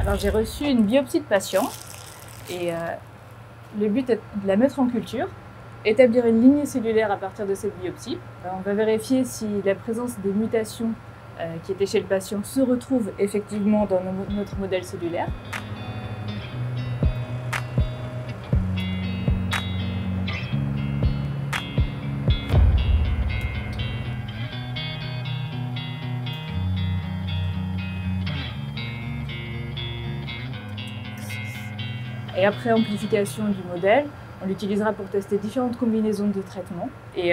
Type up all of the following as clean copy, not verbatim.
Alors j'ai reçu une biopsie de patient et le but est de la mettre en culture, établir une lignée cellulaire à partir de cette biopsie. On va vérifier si la présence des mutations qui étaient chez le patient se retrouve effectivement dans notre modèle cellulaire. Et après amplification du modèle, on l'utilisera pour tester différentes combinaisons de traitements et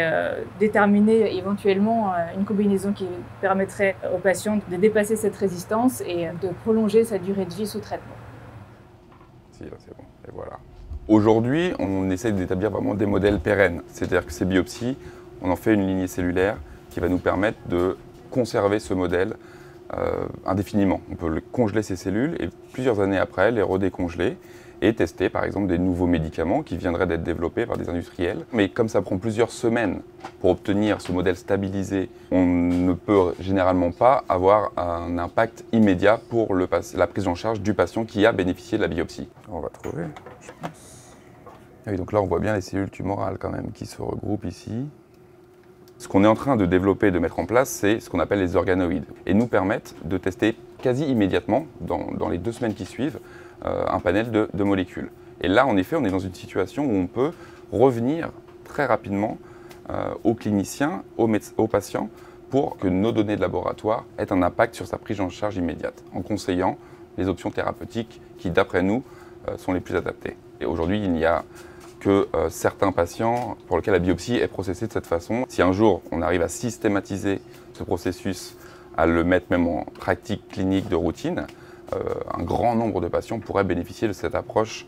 déterminer éventuellement une combinaison qui permettrait au patient de dépasser cette résistance et de prolonger sa durée de vie sous traitement. Si, là c'est bon, et voilà. Aujourd'hui, on essaie d'établir vraiment des modèles pérennes, c'est-à-dire que ces biopsies, on en fait une lignée cellulaire qui va nous permettre de conserver ce modèle indéfiniment. On peut congeler ces cellules et plusieurs années après, les redécongeler et tester par exemple des nouveaux médicaments qui viendraient d'être développés par des industriels. Mais comme ça prend plusieurs semaines pour obtenir ce modèle stabilisé, on ne peut généralement pas avoir un impact immédiat pour la prise en charge du patient qui a bénéficié de la biopsie. On va trouver, je pense. Ah oui, donc là on voit bien les cellules tumorales quand même qui se regroupent ici. Ce qu'on est en train de développer et de mettre en place, c'est ce qu'on appelle les organoïdes et nous permettent de tester quasi immédiatement, dans les 2 semaines qui suivent, un panel de molécules. Et là, en effet, on est dans une situation où on peut revenir très rapidement aux cliniciens, aux patients, pour que nos données de laboratoire aient un impact sur sa prise en charge immédiate, en conseillant les options thérapeutiques qui, d'après nous, sont les plus adaptées. Et aujourd'hui, il n'y a que certains patients pour lesquels la biopsie est processée de cette façon. Si un jour on arrive à systématiser ce processus, à le mettre même en pratique clinique de routine, un grand nombre de patients pourraient bénéficier de cette approche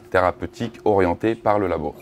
thérapeutique orientée par le labo.